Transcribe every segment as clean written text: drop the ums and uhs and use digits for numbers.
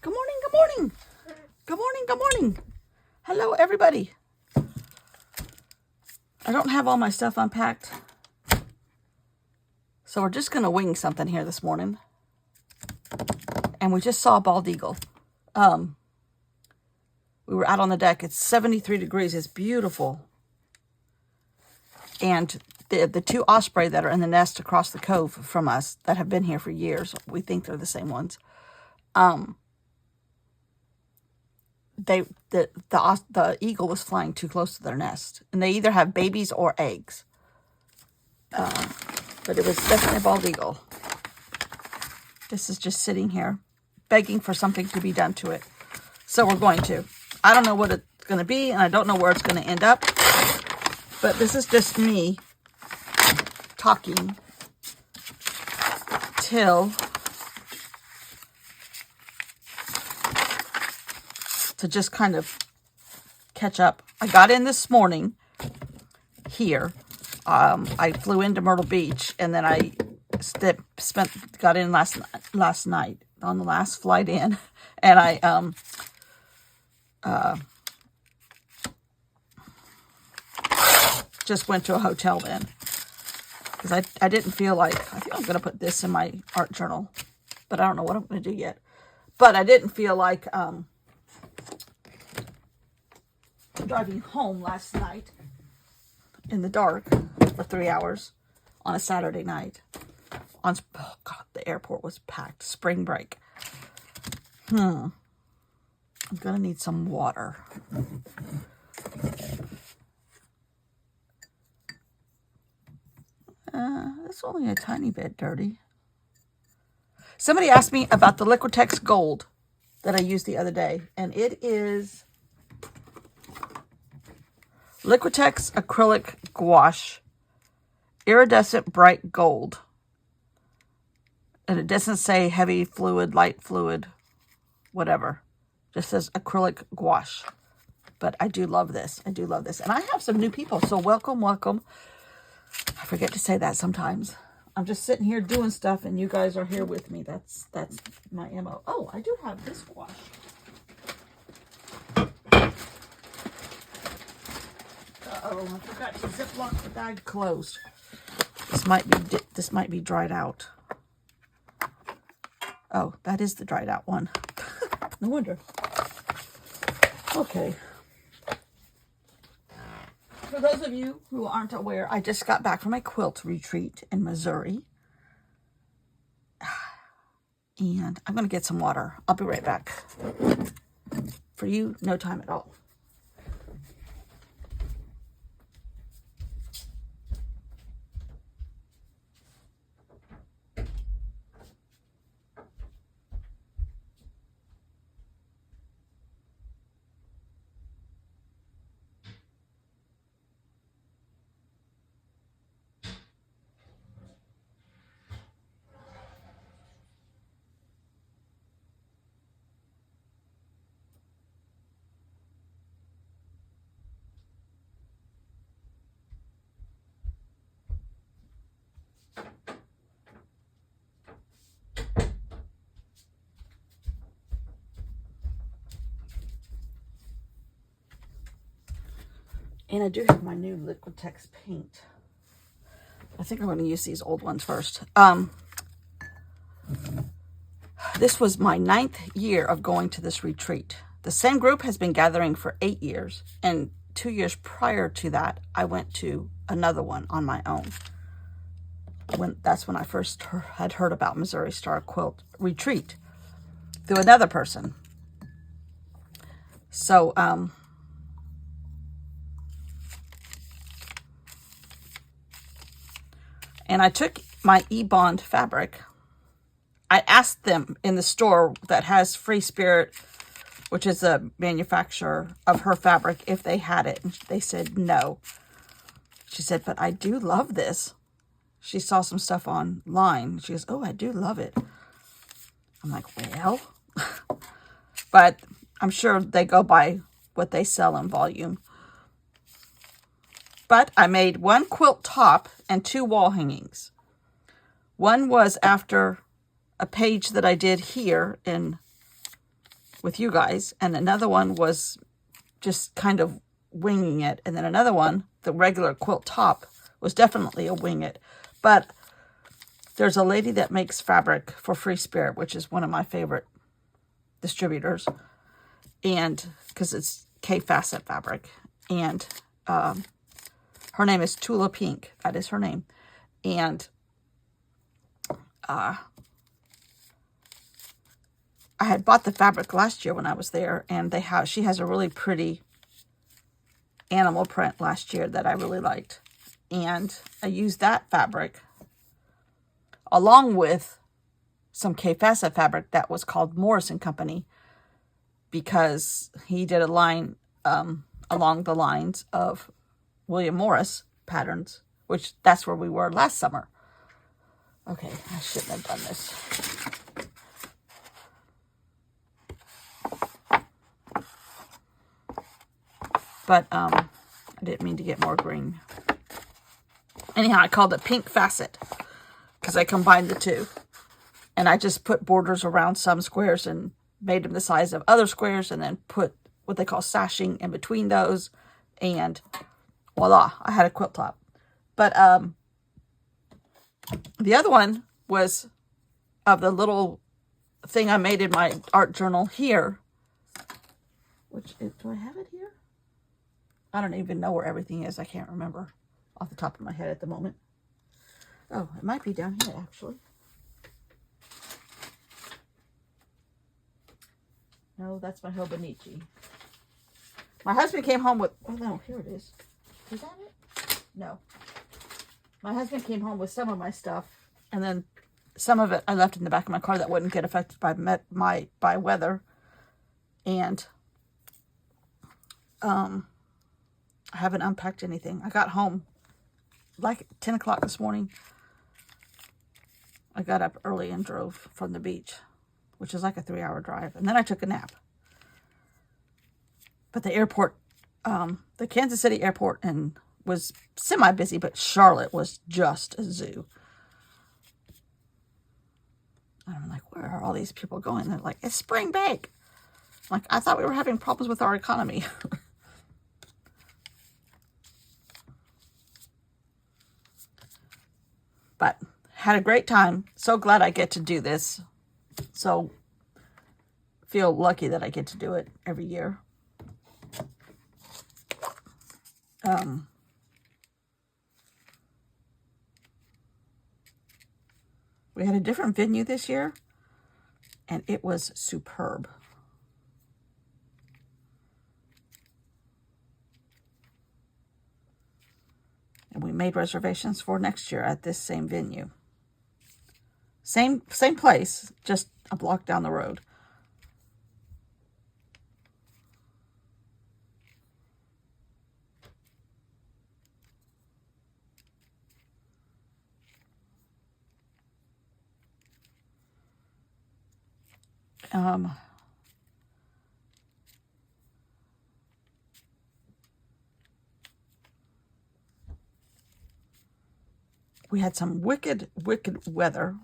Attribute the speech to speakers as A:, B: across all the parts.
A: Good morning, good morning. Good morning, good morning. Hello, everybody. I don't have all my stuff unpacked, so we're just going to wing something here this morning. And we just saw a bald eagle. We were out on the deck. It's 73 degrees. It's beautiful. And the two osprey that are in the nest across the cove from us that have been here for years, we think they're the same ones. The eagle was flying too close to their nest, and they either have babies or eggs. But it was definitely a bald eagle. This is just sitting here, begging for something to be done to it. So we're going to. I don't know what it's going to be, and I don't know where it's going to end up. But this is just me talking till to just kind of catch up. I got in this morning here. I flew into Myrtle Beach, and then I got in last night on the last flight in, and I just went to a hotel then because I didn't feel like, I think I'm going to put this in my art journal, but I don't know what I'm going to do yet. But I didn't feel like driving home last night in the dark for 3 hours on a Saturday night. Oh God, the airport was packed. Spring break. I'm gonna need some water. It's only a tiny bit dirty. Somebody asked me about the Liquitex Gold that I used the other day, and it is Liquitex Acrylic Gouache, Iridescent Bright Gold. And it doesn't say heavy fluid, light fluid, whatever. It just says acrylic gouache. But I do love this. I do love this. And I have some new people, so welcome, welcome. I forget to say that sometimes. I'm just sitting here doing stuff, and you guys are here with me. That's my MO. Oh, I do have this gouache. Uh-oh, I forgot to ziplock the bag closed. This might be dried out. Oh, that is the dried out one. No wonder. Okay. For those of you who aren't aware, I just got back from a quilt retreat in Missouri. And I'm going to get some water. I'll be right back. For you, no time at all. And I do have my new Liquitex paint. I think I'm going to use these old ones first. This was my 9th year of going to this retreat. The same group has been gathering for 8 years. And 2 years prior to that, I went to another one on my own. That's when I first had heard about Missouri Star Quilt Retreat through another person. So, and I took my E-Bond fabric. I asked them in the store that has Free Spirit, which is a manufacturer of her fabric, if they had it. And they said no. She said, but I do love this. She saw some stuff online. She goes, oh, I do love it. I'm like, well, but I'm sure they go by what they sell in volume. But I made one quilt top and 2 wall hangings. One was after a page that I did here in with you guys, and another one was just kind of winging it, and then another one, the regular quilt top, was definitely a wing it. But there's a lady that makes fabric for Free Spirit, which is one of my favorite distributors, and because it's K-Facet fabric, and her name is Tula Pink. That is her name. And I had bought the fabric last year when I was there, and she has a really pretty animal print last year that I really liked. And I used that fabric along with some K-Facet fabric that was called Morris and Company, because he did a line along the lines of William Morris patterns, which that's where we were last summer. Okay, I shouldn't have done this. But I didn't mean to get more green. Anyhow, I called it Pink Facet because I combined the two. And I just put borders around some squares and made them the size of other squares, and then put what they call sashing in between those. And voila, I had a quilt top. But the other one was of the little thing I made in my art journal here. Do I have it here? I don't even know where everything is. I can't remember off the top of my head at the moment. Oh, it might be down here, actually. No, that's my Hobonichi. My husband came home with... Oh, no, here it is. Is that it? No. My husband came home with some of my stuff, and then some of it I left in the back of my car that wouldn't get affected by weather. And I haven't unpacked anything. I got home like 10 o'clock this morning. I got up early and drove from the beach, which is like a 3-hour drive. And then I took a nap. But the airport, the Kansas City airport was semi-busy, but Charlotte was just a zoo. And I'm like, where are all these people going? They're like, it's spring break. I'm like, I thought we were having problems with our economy. But had a great time. So glad I get to do this. So feel lucky that I get to do it every year. We had a different venue this year, and it was superb. And we made reservations for next year at this same venue. Same place, just a block down the road. We had some wicked weather.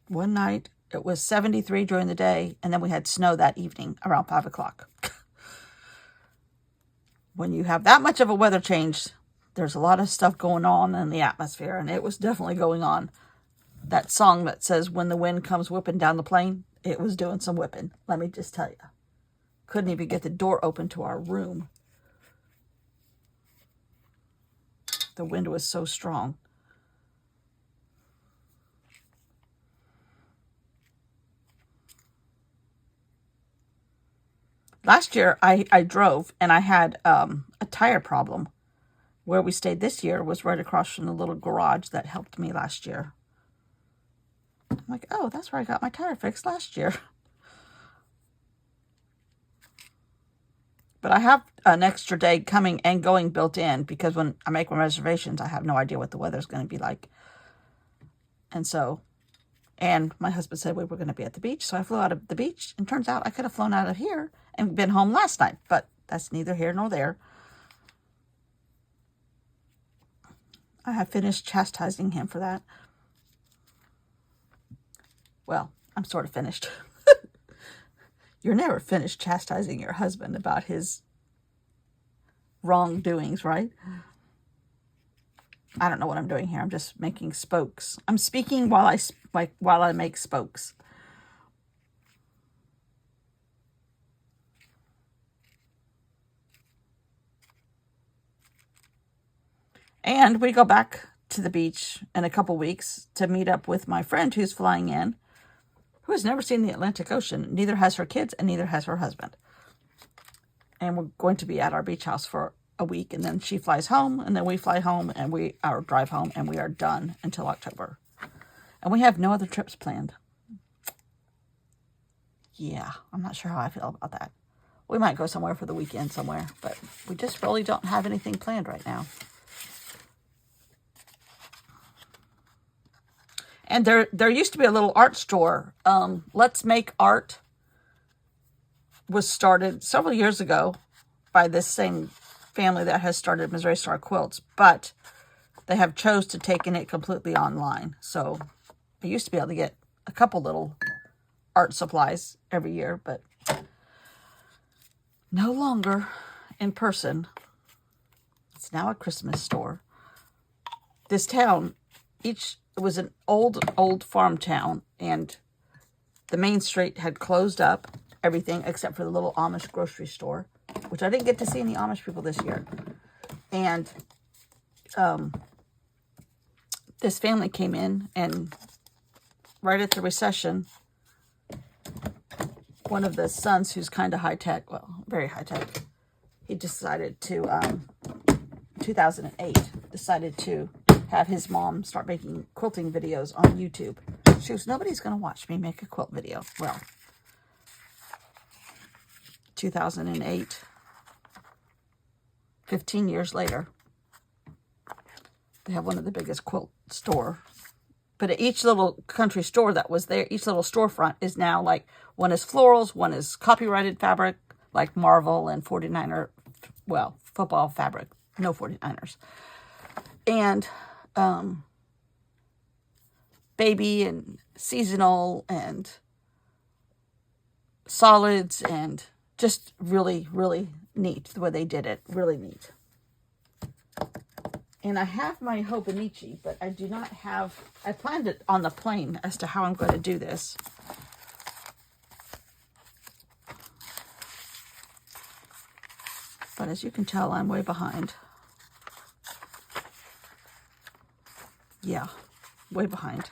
A: One night, it was 73 during the day, and then we had snow that evening around 5 o'clock. When you have that much of a weather change, there's a lot of stuff going on in the atmosphere, and it was definitely going on. That song that says, when the wind comes whipping down the plain, it was doing some whipping, let me just tell you. Couldn't even get the door open to our room. The wind was so strong. Last year, I drove, and I had a tire problem. Where we stayed this year was right across from the little garage that helped me last year. I'm like, oh, that's where I got my tire fixed last year. But I have an extra day coming and going built in, because when I make my reservations, I have no idea what the weather's going to be like. And my husband said we were going to be at the beach, so I flew out of the beach, and turns out I could have flown out of here and been home last night, but that's neither here nor there. I have finished chastising him for that. Well, I'm sort of finished. You're never finished chastising your husband about his wrongdoings, right? I don't know what I'm doing here. I'm just making spokes. I'm speaking while I make spokes. And we go back to the beach in a couple weeks to meet up with my friend who's flying in, who has never seen the Atlantic Ocean. Neither has her kids and neither has her husband. And we're going to be at our beach house for a week, and then she flies home, and then we fly home, and our drive home, and we are done until October. And we have no other trips planned. Yeah, I'm not sure how I feel about that. We might go somewhere for the weekend somewhere, but we just really don't have anything planned right now. And there used to be a little art store. Let's Make Art was started several years ago by this same family that has started Missouri Star Quilts, but they have chose to taken it completely online. So I used to be able to get a couple little art supplies every year, but no longer in person. It's now a Christmas store. This town, it was an old farm town, and the main street had closed up everything except for the little Amish grocery store, which I didn't get to see any Amish people this year. And this family came in, and right at the recession, one of the sons, who's kind of high-tech, well, very high-tech, he decided to, 2008, decided to have his mom start making quilting videos on YouTube. She goes, nobody's going to watch me make a quilt video. Well, 2008, 15 years later, they have one of the biggest quilt store. But at each little country store that was there, each little storefront is now like, one is florals, one is copyrighted fabric, like Marvel and 49er, well, football fabric, no 49ers. And baby and seasonal and solids, and just really, really neat the way they did it. Really neat. And I have my Hobonichi, but I do not have, I planned it on the plane as to how I'm going to do this. But as you can tell, I'm way behind. Yeah, way behind.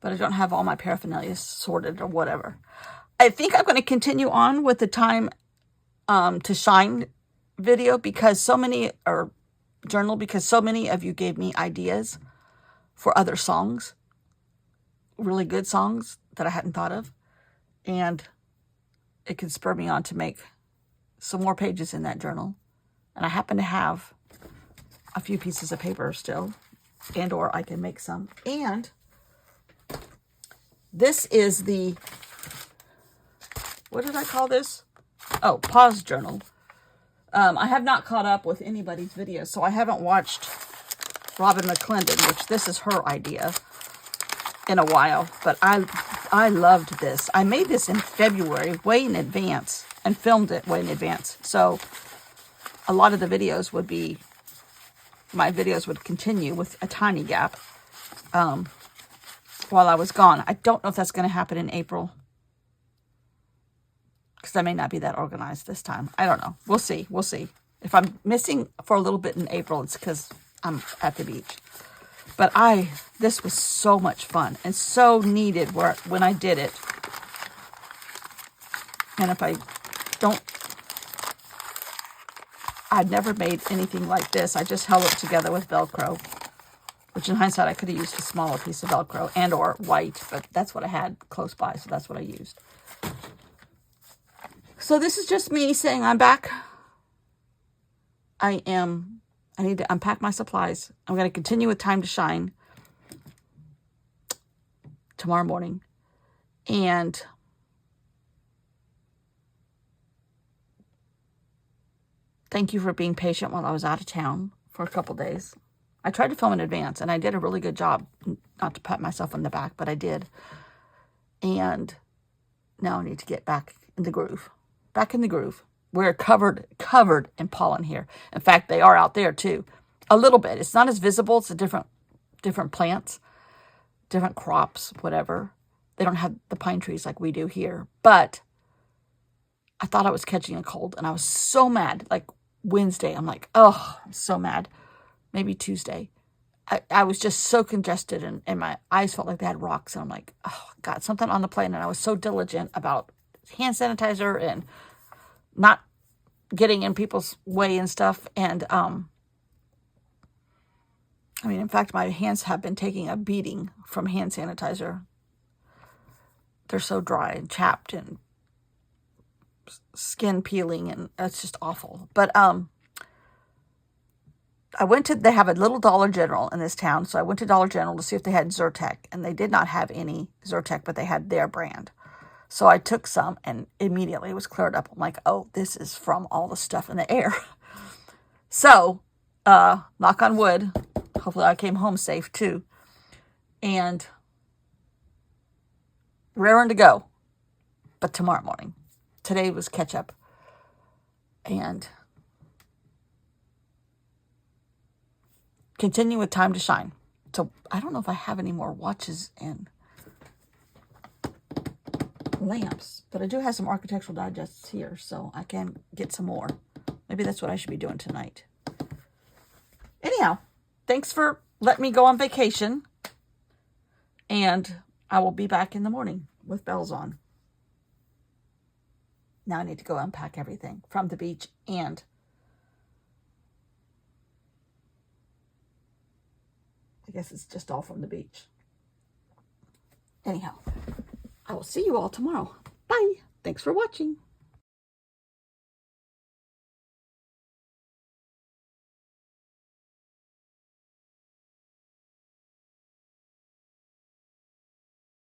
A: But I don't have all my paraphernalia sorted or whatever. I think I'm going to continue on with the time to shine video, because so many, or journal, because so many of you gave me ideas for other songs, really good songs that I hadn't thought of, and it could spur me on to make some more pages in that journal. And I happen to have a few pieces of paper still, and or I can make some. And this is the, what did I call this? Oh, pause journal. I have not caught up with anybody's videos, so I haven't watched Robin McClendon, which this is her idea, in a while. But I loved this. I made this in February, way in advance, and filmed it way in advance. So a lot of the videos would be, my videos would continue with a tiny gap while I was gone. I don't know if that's going to happen in April, because I may not be that organized this time. I don't know. We'll see. We'll see. If I'm missing for a little bit in April, it's because I'm at the beach. But this was so much fun and so needed when I did it. And if I don't, I've never made anything like this. I just held it together with Velcro, which in hindsight, I could have used a smaller piece of Velcro and or white, but that's what I had close by, so that's what I used. So this is just me saying I'm back. I need to unpack my supplies. I'm going to continue with Time to Shine tomorrow morning. And thank you for being patient while I was out of town for a couple days. I tried to film in advance, and I did a really good job. Not to pat myself on the back, but I did. And now I need to get back in the groove. Back in the groove. We're covered in pollen here. In fact, they are out there too. A little bit. It's not as visible. It's a different plants, different crops, whatever. They don't have the pine trees like we do here. But I thought I was catching a cold, and I was so mad. Like Wednesday, I'm like, oh, I'm so mad. Maybe Tuesday. I was just so congested, and my eyes felt like they had rocks. And I'm like, oh, got something on the plane. And I was so diligent about hand sanitizer and not getting in people's way and stuff. And, I mean, in fact, my hands have been taking a beating from hand sanitizer. They're so dry and chapped and skin peeling, and it's just awful. But, they have a little Dollar General in this town, so I went to Dollar General to see if they had Zyrtec, and they did not have any Zyrtec, but they had their brand. So I took some, and immediately it was cleared up. I'm like, oh, this is from all the stuff in the air. So, knock on wood, hopefully I came home safe too, and raring to go, but tomorrow morning. Today was catch up, and continue with time to shine. So I don't know if I have any more watches and lamps, but I do have some architectural digests here, so I can get some more. Maybe that's what I should be doing tonight. Anyhow, thanks for letting me go on vacation, and I will be back in the morning with bells on. Now I need to go unpack everything from the beach, and I guess it's just all from the beach. Anyhow, I will see you all tomorrow. Bye. Thanks for watching.